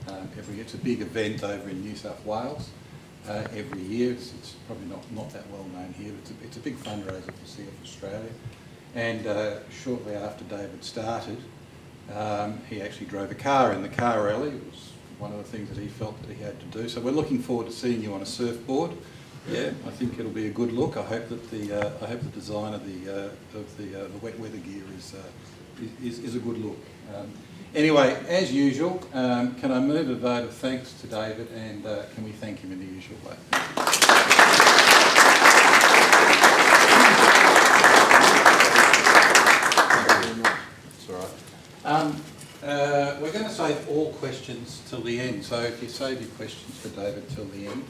Rally every year. It's a big event over in New South Wales every year. It's probably not that well known here, but it's a big fundraiser for CF Australia. And shortly after David started, he actually drove a car in the car rally. It was one of the things that he felt that he had to do. So we're looking forward to seeing you on a surfboard. Yeah, I think it'll be a good look. I hope that the design of the wet weather gear is a good look. Anyway, as usual, can I move a vote of thanks to David, and can we thank him in the usual way? That's all right. We're going to save all questions till the end, so if you save your questions for David till the end,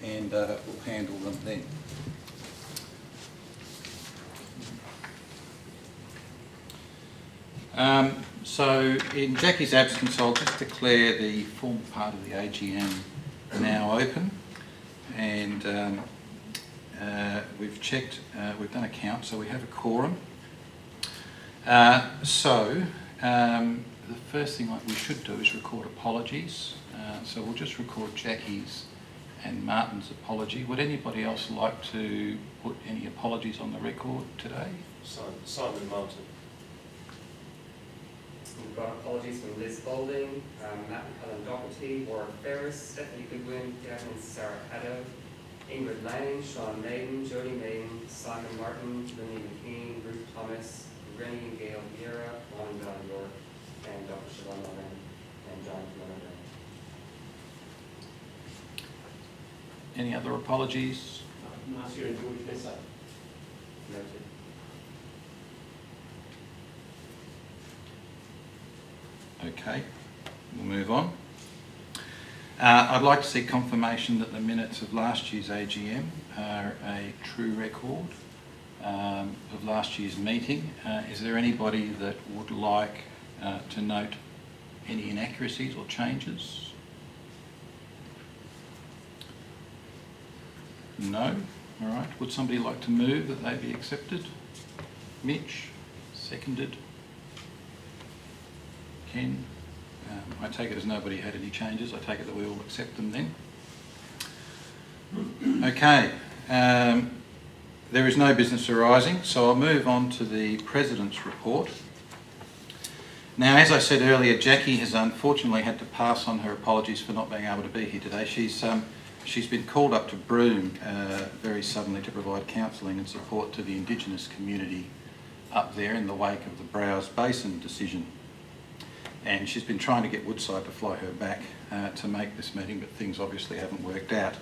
and we'll handle them then. So in Jackie's absence, I'll just declare the formal part of the AGM now open, and we've checked, we've done a count, so we have a quorum. The first thing we should do is record apologies. So we'll just record Jackie's and Martin's apology. Would anybody else like to put any apologies on the record today? Simon Martin. We've got apologies from Liz Boulding, Matt and Helen Doherty, Warren Ferris, Stephanie Goodwin, Gavin Sarah Haddo, Ingrid Lang, Sean Maiden, Jodie Maiden, Simon Martin, Lynnie McKean, Ruth Thomas, Rennie and Gail Vieira, Juan and John York, and Dr. Siobhan Loren, and John Loren. Any other apologies? Marcia and George Bessa. Noted. Okay, we'll move on. I'd like to see confirmation that the minutes of last year's AGM are a true record of last year's meeting. Is there anybody that would like to note any inaccuracies or changes? No? All right. Would somebody like to move that they be accepted? Mitch? Seconded? Ken? I take it as nobody had any changes. I take it that we all accept them then. Okay. There is no business arising, so I'll move on to the President's report. Now, as I said earlier, Jackie has unfortunately had to pass on her apologies for not being able to be here today. She's been called up to Broome very suddenly to provide counselling and support to the Indigenous community up there in the wake of the Browse Basin decision. And she's been trying to get Woodside to fly her back to make this meeting, but things obviously haven't worked out.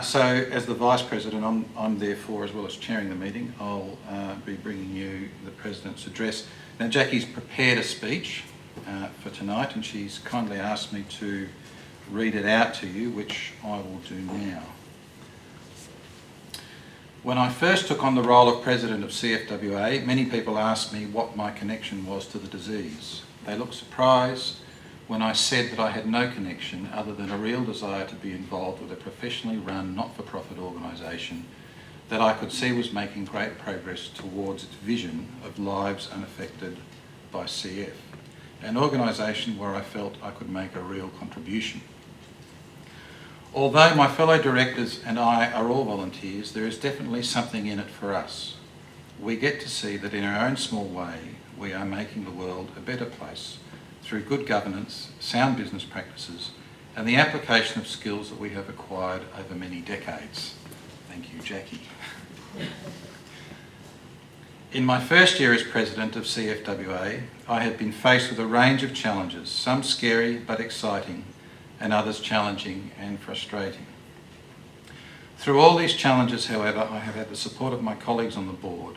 So as the Vice President, I'm therefore, as well as chairing the meeting, I'll be bringing you the President's address. Now, Jackie's prepared a speech for tonight, and she's kindly asked me to read it out to you, which I will do now. When I first took on the role of President of CFWA, many people asked me what my connection was to the disease. They looked surprised when I said that I had no connection other than a real desire to be involved with a professionally run, not-for-profit organisation that I could see was making great progress towards its vision of lives unaffected by CF, an organisation where I felt I could make a real contribution. Although my fellow directors and I are all volunteers, there is definitely something in it for us. We get to see that in our own small way, we are making the world a better place through good governance, sound business practices, and the application of skills that we have acquired over many decades. Thank you, Jackie. In my first year as President of CFWA, I had been faced with a range of challenges, some scary but exciting, and others challenging and frustrating. Through all these challenges, however, I have had the support of my colleagues on the board,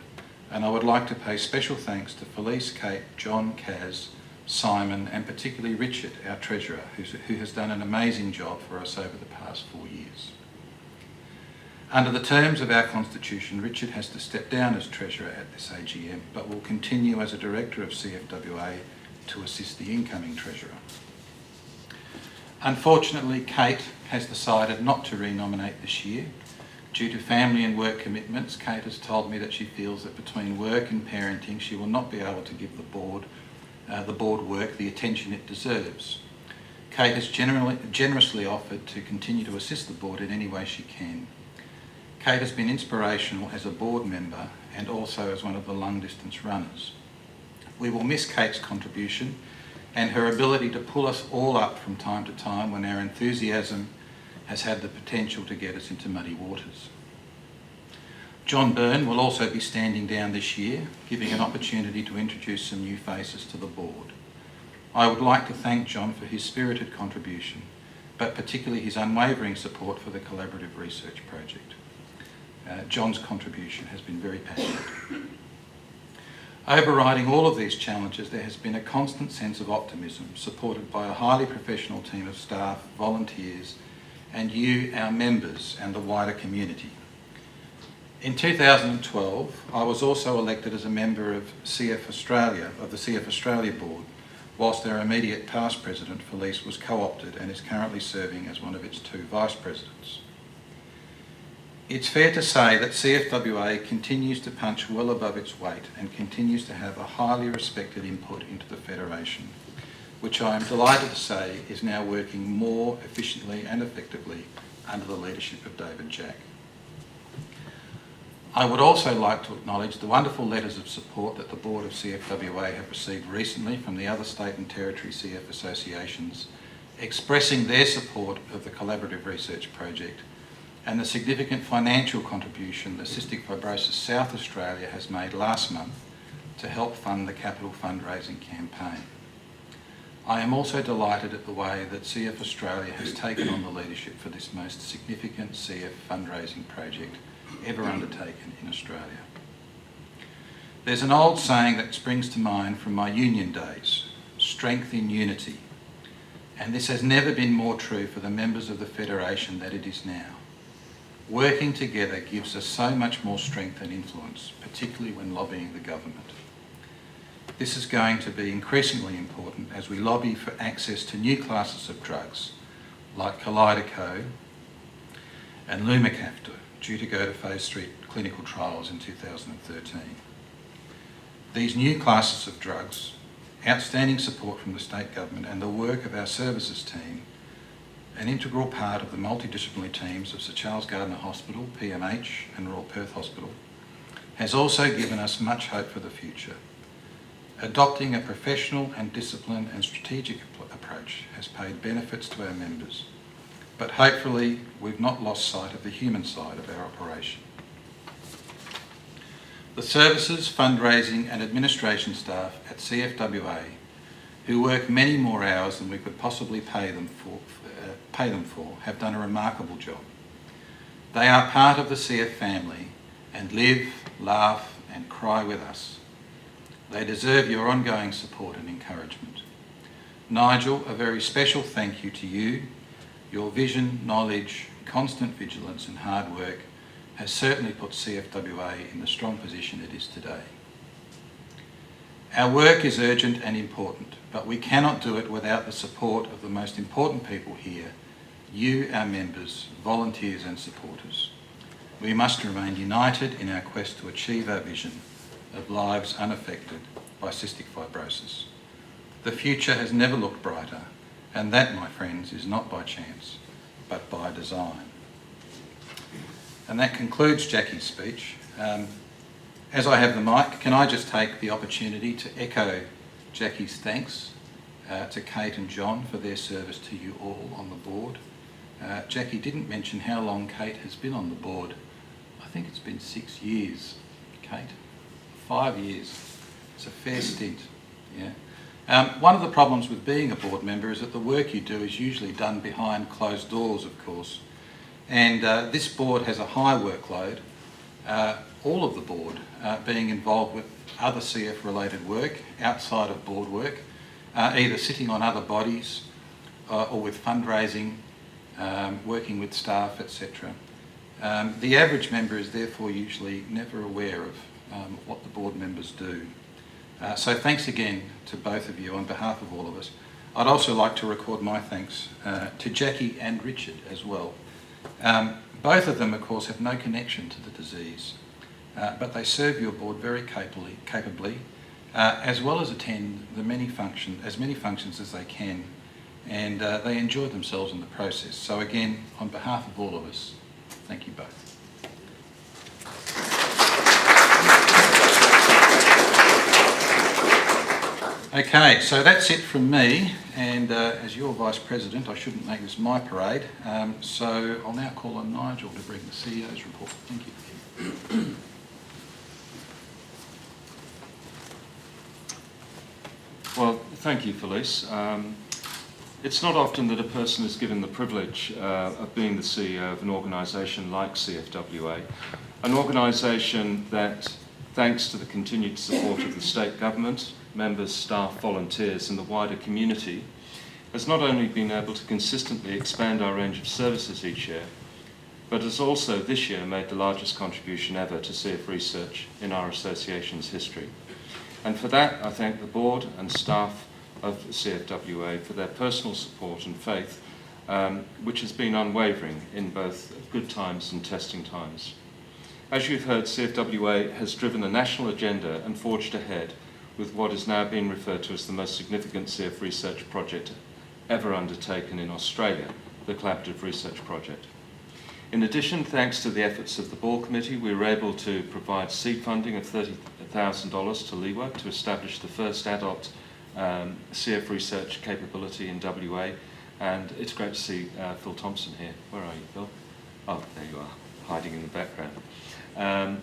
and I would like to pay special thanks to Felice, Kate, John, Kaz, Simon, and particularly Richard, our Treasurer, who has done an amazing job for us over the past 4 years. Under the terms of our Constitution, Richard has to step down as Treasurer at this AGM, but will continue as a Director of CFWA to assist the incoming Treasurer. Unfortunately, Kate has decided not to re-nominate this year. Due to family and work commitments, Kate has told me that she feels that between work and parenting, she will not be able to give the board work the attention it deserves. Kate has generously offered to continue to assist the board in any way she can. Kate has been inspirational as a board member and also as one of the long distance runners. We will miss Kate's contribution and her ability to pull us all up from time to time when our enthusiasm has had the potential to get us into muddy waters. John Byrne will also be standing down this year, giving an opportunity to introduce some new faces to the board. I would like to thank John for his spirited contribution, but particularly his unwavering support for the Collaborative Research Project. John's contribution has been very passionate. Overriding all of these challenges, there has been a constant sense of optimism, supported by a highly professional team of staff, volunteers, and you, our members, and the wider community. In 2012, I was also elected as a member of the CF Australia board, whilst our immediate past president, Felice, was co-opted and is currently serving as one of its 2 vice presidents. It's fair to say that CFWA continues to punch well above its weight and continues to have a highly respected input into the Federation, which I am delighted to say is now working more efficiently and effectively under the leadership of David Jack. I would also like to acknowledge the wonderful letters of support that the Board of CFWA have received recently from the other state and territory CF associations, expressing their support of the Collaborative Research Project and the significant financial contribution that Cystic Fibrosis South Australia has made last month to help fund the capital fundraising campaign. I am also delighted at the way that CF Australia has taken on the leadership for this most significant CF fundraising project ever undertaken in Australia. There's an old saying that springs to mind from my union days, strength in unity, and this has never been more true for the members of the Federation than it is now. Working together gives us so much more strength and influence, particularly when lobbying the government. This is going to be increasingly important as we lobby for access to new classes of drugs like Kalydeco and Lumacaftor, due to go to phase 3 clinical trials in 2013. These new classes of drugs, outstanding support from the state government and the work of our services team, an integral part of the multidisciplinary teams of Sir Charles Gardner Hospital, PMH and Royal Perth Hospital, has also given us much hope for the future. Adopting a professional and disciplined and strategic approach has paid benefits to our members, but hopefully we've not lost sight of the human side of our operation. The services, fundraising and administration staff at CFWA, who work many more hours than we could possibly pay them for, have done a remarkable job. They are part of the CF family and live, laugh and cry with us. They deserve your ongoing support and encouragement. Nigel, a very special thank you to you. Your vision, knowledge, constant vigilance and hard work has certainly put CFWA in the strong position it is today. Our work is urgent and important, but we cannot do it without the support of the most important people here, you, our members, volunteers and supporters. We must remain united in our quest to achieve our vision of lives unaffected by cystic fibrosis. The future has never looked brighter, and that, my friends, is not by chance, but by design. And that concludes Jackie's speech. As I have the mic, can I just take the opportunity to echo Jackie's thanks to Kate and John for their service to you all on the board. Jackie didn't mention how long Kate has been on the board. I think it's been 6 years, Kate. 5 years. It's a fair stint, yeah. One of the problems with being a board member is that the work you do is usually done behind closed doors, of course. And this board has a high workload, all of the board being involved with other CF-related work outside of board work, either sitting on other bodies or with fundraising, working with staff, etc. The average member is therefore usually never aware of what the board members do. So thanks again to both of you on behalf of all of us. I'd also like to record my thanks to Jackie and Richard as well. Both of them, of course, have no connection to the disease, but they serve your board very capably, as well as attend as many functions as they can, and they enjoyed themselves in the process. So again, on behalf of all of us, thank you both. Okay, so that's it from me, and as your Vice President, I shouldn't make this my parade, so I'll now call on Nigel to bring the CEO's report. Thank you. Well, thank you, Felice. It's not often that a person is given the privilege of being the CEO of an organisation like CFWA, an organisation that, thanks to the continued support of the state government, members, staff, volunteers and the wider community, has not only been able to consistently expand our range of services each year, but has also this year made the largest contribution ever to CF research in our association's history. And for that, I thank the board and staff of CFWA for their personal support and faith, which has been unwavering in both good times and testing times. As you've heard, CFWA has driven a national agenda and forged ahead with what is now being referred to as the most significant CF research project ever undertaken in Australia, the Collaborative Research Project. In addition, thanks to the efforts of the Ball Committee, we were able to provide seed funding of $30,000 to LEWA to establish the first adult CF research capability in WA, and it's great to see Phil Thompson here. Where are you, Phil? Oh, there you are, hiding in the background.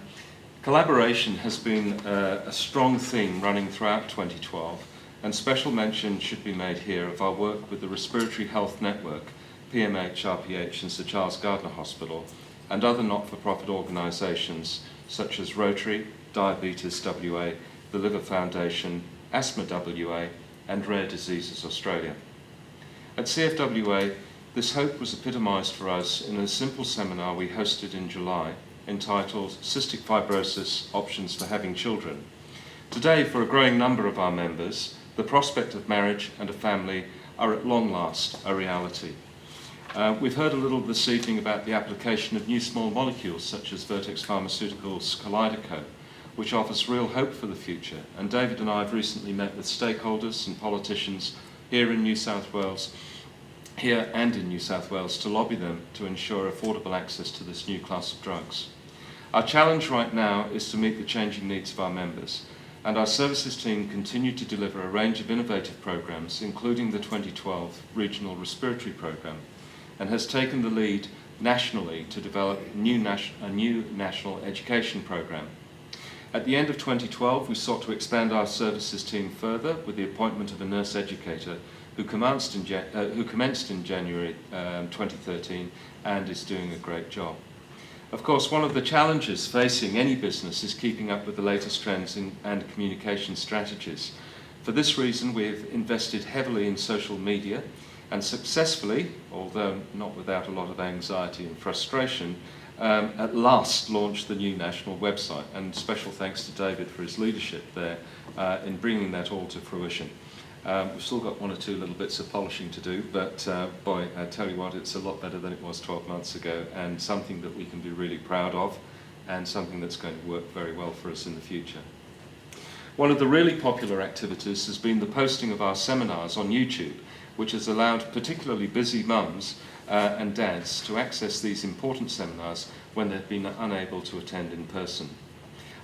Collaboration has been a strong theme running throughout 2012, and special mention should be made here of our work with the Respiratory Health Network, PMH, RPH and Sir Charles Gardner Hospital, and other not-for-profit organisations such as Rotary, Diabetes WA, the Liver Foundation, Asthma WA and Rare Diseases Australia. At CFWA, this hope was epitomised for us in a simple seminar we hosted in July entitled Cystic Fibrosis, Options for Having Children. Today, for a growing number of our members, the prospect of marriage and a family are at long last a reality. We've heard a little this evening about the application of new small molecules such as Vertex Pharmaceuticals' Kalydeco, which offers real hope for the future. And David and I have recently met with stakeholders and politicians here in New South Wales, to lobby them to ensure affordable access to this new class of drugs. Our challenge right now is to meet the changing needs of our members, and our services team continue to deliver a range of innovative programs, including the 2012 Regional Respiratory Programme, and has taken the lead nationally to develop a new national education programme. At the end of 2012, we sought to expand our services team further with the appointment of a nurse educator who commenced in January 2013 and is doing a great job. Of course, one of the challenges facing any business is keeping up with the latest trends and communication strategies. For this reason, we've invested heavily in social media and successfully, although not without a lot of anxiety and frustration, at last launched the new national website, and special thanks to David for his leadership there in bringing that all to fruition. We've still got one or two little bits of polishing to do, but boy, I tell you what, it's a lot better than it was 12 months ago, and something that we can be really proud of, and something that's going to work very well for us in the future. One of the really popular activities has been the posting of our seminars on YouTube, which has allowed particularly busy mums and dads to access these important seminars when they've been unable to attend in person.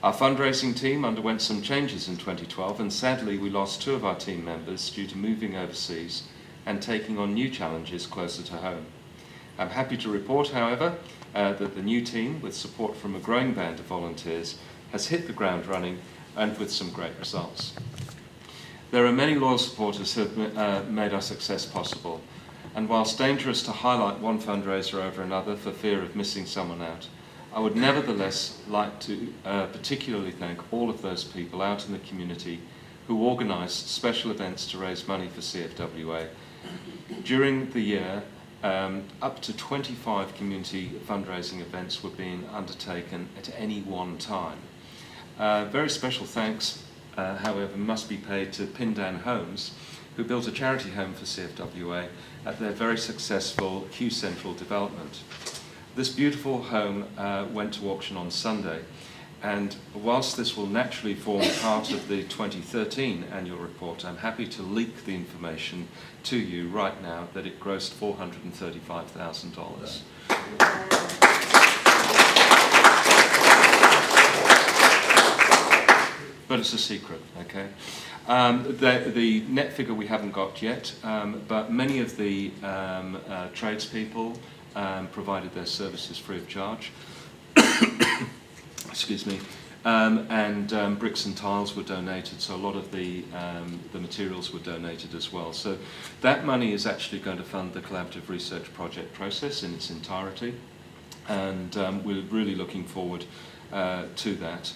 Our fundraising team underwent some changes in 2012, and sadly we lost 2 of our team members due to moving overseas and taking on new challenges closer to home. I'm happy to report, however, that the new team, with support from a growing band of volunteers, has hit the ground running and with some great results. There are many loyal supporters who have made our success possible, and whilst dangerous to highlight one fundraiser over another for fear of missing someone out, I would nevertheless like to particularly thank all of those people out in the community who organised special events to raise money for CFWA. During the year, up to 25 community fundraising events were being undertaken at any one time. Very special thanks, however, must be paid to Pindan Homes, who built a charity home for CFWA at their very successful Q Central development. This beautiful home went to auction on Sunday, And whilst this will naturally form part of the 2013 annual report, I'm happy to leak the information to you right now that it grossed $435,000. But it's a secret, okay? The net figure we haven't got yet, but many of the tradespeople provided their services free of charge. Excuse me. And bricks and tiles were donated, so a lot of the materials were donated as well. So that money is actually going to fund the collaborative research project process in its entirety, and we're really looking forward to that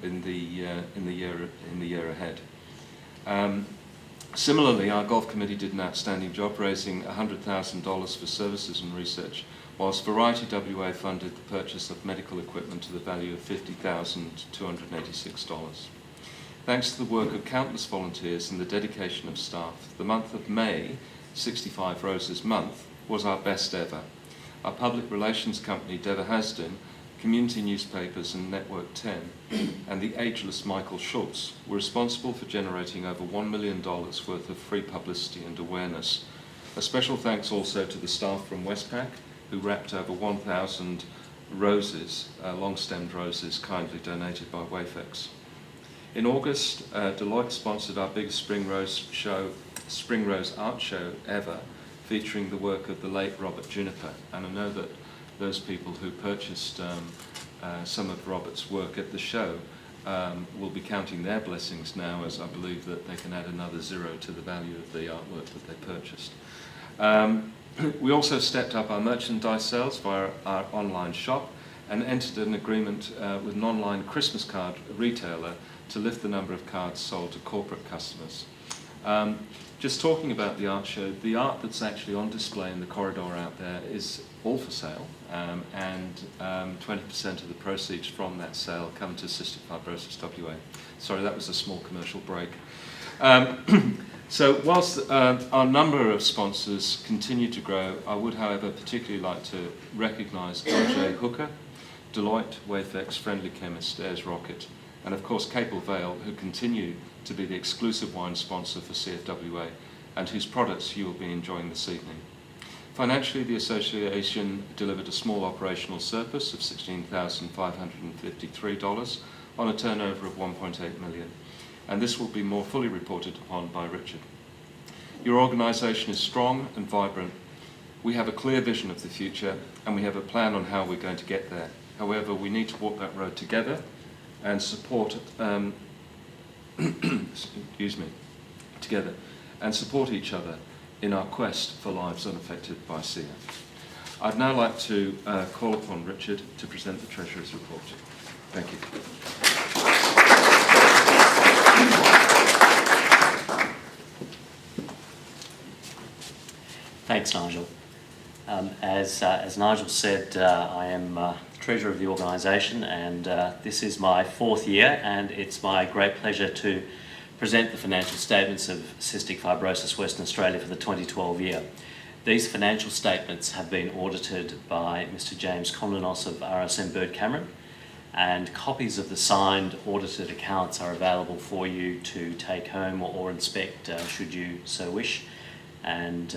in the year ahead. Similarly, our golf committee did an outstanding job raising $100,000 for services and research, whilst Variety WA funded the purchase of medical equipment to the value of $50,286. Thanks to the work of countless volunteers and the dedication of staff, the month of May, 65 Roses Month, was our best ever. Our public relations company, Dever Hasden, community newspapers and Network 10, and the ageless Michael Schultz were responsible for generating over $1 million worth of free publicity and awareness. A special thanks also to the staff from Westpac, who wrapped over 1,000 roses, long-stemmed roses, kindly donated by Wafex. In August, Deloitte sponsored our biggest Spring Rose Art Show ever, featuring the work of the late Robert Juniper. And I know that those people who purchased some of Robert's work at the show will be counting their blessings now, as I believe that they can add another zero to the value of the artwork that they purchased. We also stepped up our merchandise sales via our online shop and entered an agreement with an online Christmas card retailer to lift the number of cards sold to corporate customers. Just talking about the art show, the art that's actually on display in the corridor out there is all for sale, and 20% of the proceeds from that sale come to Cystic Fibrosis WA. Sorry, that was a small commercial break. So whilst our number of sponsors continue to grow, I would, however, particularly like to recognise LJ Hooker, Deloitte, Wafex, Friendly Chemist, Ayers Rocket, and of course Capel Vale, who continue to be the exclusive wine sponsor for CFWA and whose products you will be enjoying this evening. Financially, the association delivered a small operational surplus of $16,553 on a turnover of $1.8 million, and this will be more fully reported upon by Richard. Your organisation is strong and vibrant. We have a clear vision of the future, and we have a plan on how we're going to get there. However, we need to walk that road together and support support each other in our quest for lives unaffected by CF. I'd now like to call upon Richard to present the Treasurer's report. Thank you. Thanks, Nigel. As Nigel said, I am Treasurer of the organisation, and this is my 4th year, and it's my great pleasure to present the financial statements of Cystic Fibrosis Western Australia for the 2012 year. These financial statements have been audited by Mr James Condanos of RSM Bird Cameron, and copies of the signed audited accounts are available for you to take home or inspect should you so wish. And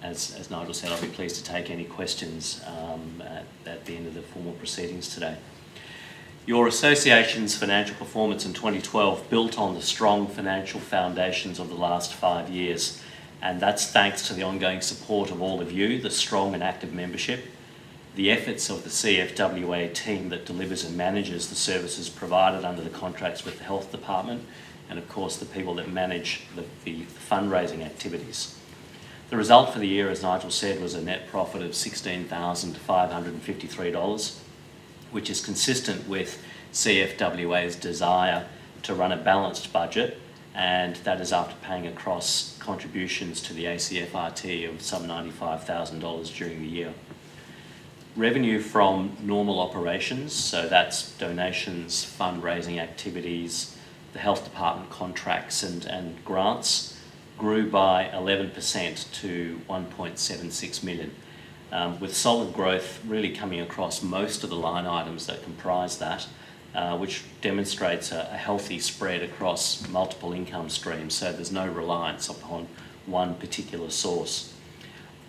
as Nigel said, I'll be pleased to take any questions at the end of the formal proceedings today. Your association's financial performance in 2012 built on the strong financial foundations of the last 5 years, and that's thanks to the ongoing support of all of you, the strong and active membership, the efforts of the CFWA team that delivers and manages the services provided under the contracts with the Health Department, and of course the people that manage the fundraising activities. The result for the year, as Nigel said, was a net profit of $16,553, which is consistent with CFWA's desire to run a balanced budget, and that is after paying across contributions to the ACFRT of some $95,000 during the year. Revenue from normal operations, so that's donations, fundraising activities, the Health Department contracts and grants, grew by 11% to $1.76 million. with solid growth really coming across most of the line items that comprise that, which demonstrates a healthy spread across multiple income streams, so there's no reliance upon one particular source.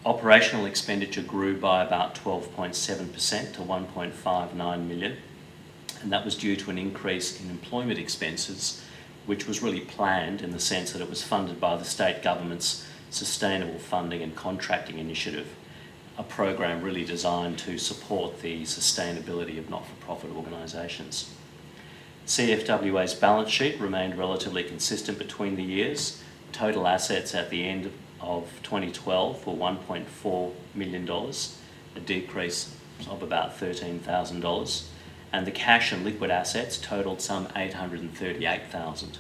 Operational expenditure grew by about 12.7% to 1.59 million, and that was due to an increase in employment expenses, which was really planned in the sense that it was funded by the state government's Sustainable Funding and Contracting Initiative, a program really designed to support the sustainability of not-for-profit organisations. CFWA's balance sheet remained relatively consistent between the years. Total assets at the end of 2012 were $1.4 million, a decrease of about $13,000, and the cash and liquid assets totalled some $838,000.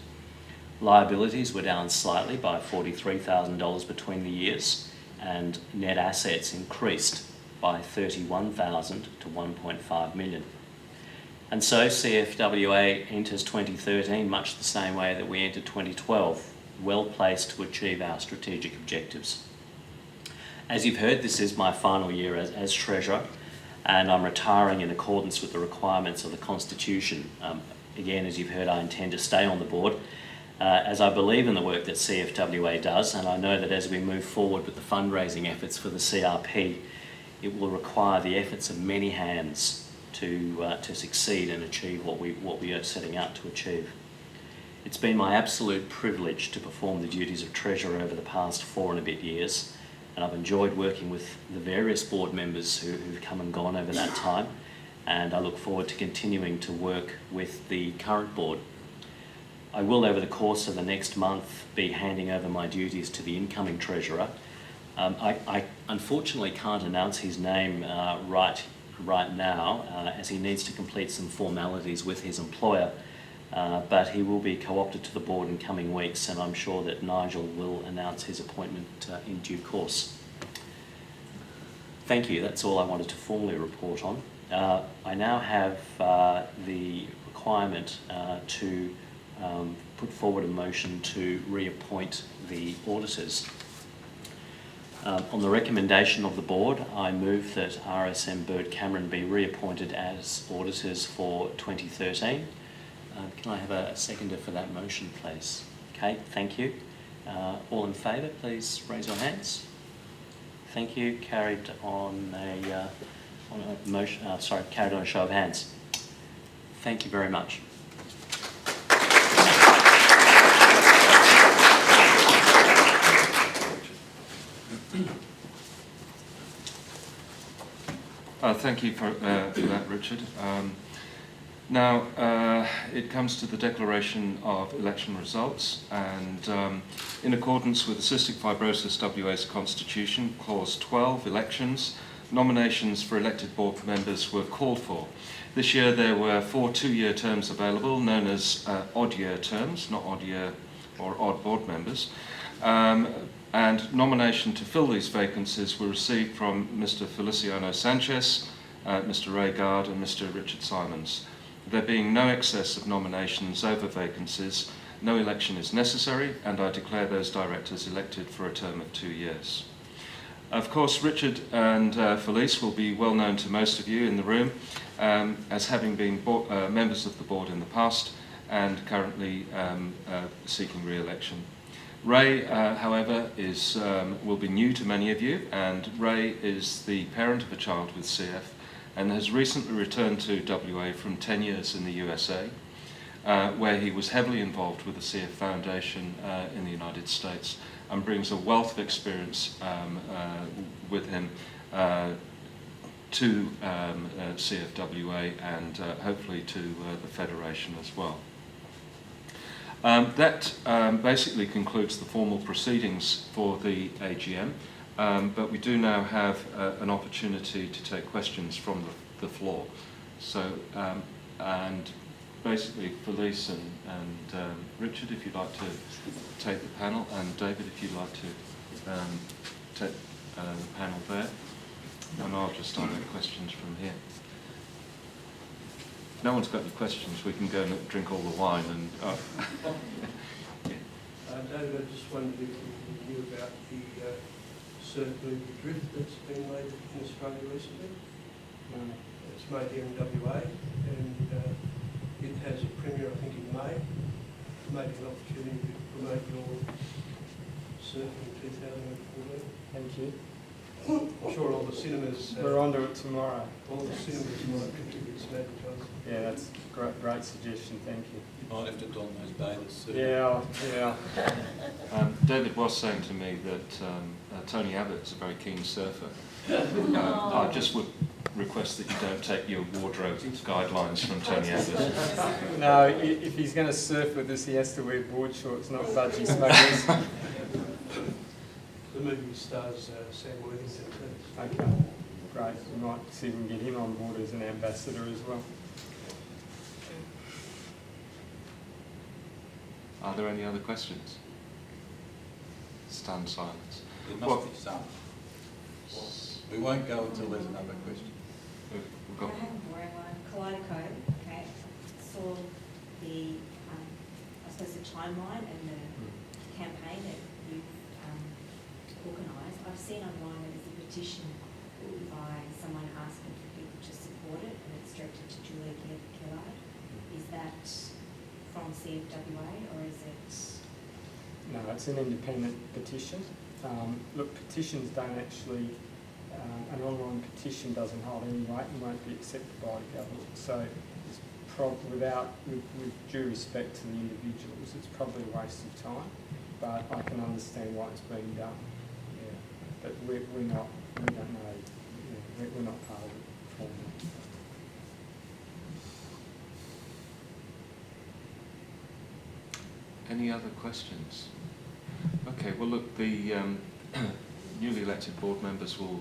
Liabilities were down slightly by $43,000 between the years, and net assets increased by $31,000 to $1.5 million. And so CFWA enters 2013 much the same way that we entered 2012, well placed to achieve our strategic objectives. As you've heard, this is my final year as Treasurer, and I'm retiring in accordance with the requirements of the Constitution. Again, as you've heard, I intend to stay on the board, as I believe in the work that CFWA does, and I know that as we move forward with the fundraising efforts for the CRP, it will require the efforts of many hands to succeed and achieve what we are setting out to achieve. It's been my absolute privilege to perform the duties of Treasurer over the past 4 and a bit years, and I've enjoyed working with the various board members who've come and gone over that time, and I look forward to continuing to work with the current board. I will, over the course of the next month, be handing over my duties to the incoming Treasurer. I unfortunately can't announce his name right now, as he needs to complete some formalities with his employer, but he will be co-opted to the board in coming weeks, and I'm sure that Nigel will announce his appointment in due course. Thank you, that's all I wanted to formally report on. I now have the requirement to put forward a motion to reappoint the auditors. On the recommendation of the board, I move that RSM Bird Cameron be reappointed as auditors for 2013. Can I have a seconder for that motion, please? Okay, thank you. All in favour, please raise your hands. Thank you. Carried on a motion. Carried on a show of hands. Thank you very much. Thank you for that, Richard. Now, it comes to the declaration of election results, and in accordance with the Cystic Fibrosis WA's Constitution, Clause 12, elections, nominations for elected board members were called for. This year there were 4 two-year terms available, known as odd-year terms, not odd-year or odd board members, and nomination to fill these vacancies were received from Mr. Feliciano Sanchez, Mr. Ray Gard and Mr. Richard Simons. There being no excess of nominations over vacancies, no election is necessary, and I declare those directors elected for a term of 2 years. Of course, Richard and Felice will be well known to most of you in the room as having been members of the board in the past and currently seeking re-election. Ray, however, will be new to many of you, and Ray is the parent of a child with CF and has recently returned to WA from 10 years in the USA, where he was heavily involved with the CF Foundation in the United States, and brings a wealth of experience with him to CFWA and hopefully to the Federation as well. That basically concludes the formal proceedings for the AGM, but we do now have an opportunity to take questions from the floor. So, and basically Felice and Richard, if you'd like to take the panel, and David, if you'd like to take the panel there, and I'll just start with questions from here. If no one's got any questions, we can go and drink all the wine and... David, I just wondered if you knew about the certainly the drift that's been made in Australia recently. No. It's made here in WA, and it has a premiere, I think, in May. Maybe an opportunity to promote your surfing in 2014. Thank you. I'm sure all the cinemas, We're on to it tomorrow. all the cinemas might contribute some advertising. Yeah, that's a great suggestion, thank you. You might have to don those bathers soon. Yeah, yeah. David was saying to me that Tony Abbott's a very keen surfer. I just would request that you don't take your wardrobe guidelines from Tony Abbott. No, if he's going to surf with us, he has to wear board shorts, not budgie smugglers. The movie stars Sam Worthington too. Okay, great. We might see if we can get him on board as an ambassador as well. Are there any other questions? Stunned silence. There must be some. We won't go until there's another question. We've I got, have a boring one. Kaleidoscope, okay, saw the, I suppose the timeline and the campaign that you've organised. I've seen online that there's a petition by someone asking for people to support it, and it's directed to Julia Gillard. Is that from CFWA or is it? No, it's an independent petition. Look, petitions don't actually, an online petition doesn't hold any weight and won't be accepted by the government. So, it's with due respect to the individuals, it's probably a waste of time. But I can understand why it's being done. Yeah, but we don't know. Yeah, we're not part of it formally. any other questions? Okay, well look, the newly elected board members will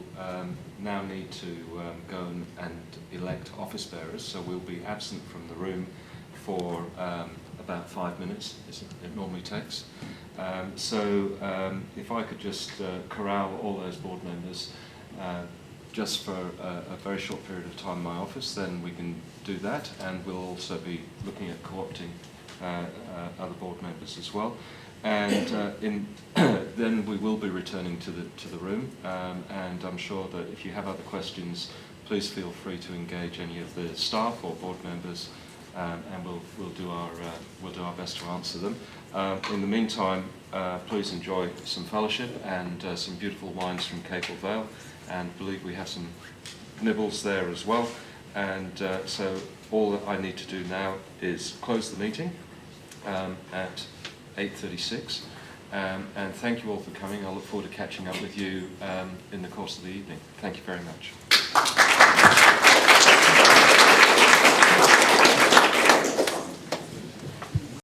now need to go and elect office bearers, so we'll be absent from the room for about 5 minutes, it normally takes. If I could just corral all those board members just for a very short period of time in my office, then we can do that, and we'll also be looking at co-opting other board members as well. And then we will be returning to the room, and I'm sure that if you have other questions, please feel free to engage any of the staff or board members, and we'll do our best to answer them. In the meantime, please enjoy some fellowship and some beautiful wines from Capel Vale, and I believe we have some nibbles there as well. And so all that I need to do now is close the meeting at 8:36, and thank you all for coming. I look forward to catching up with you in the course of the evening. Thank you very much.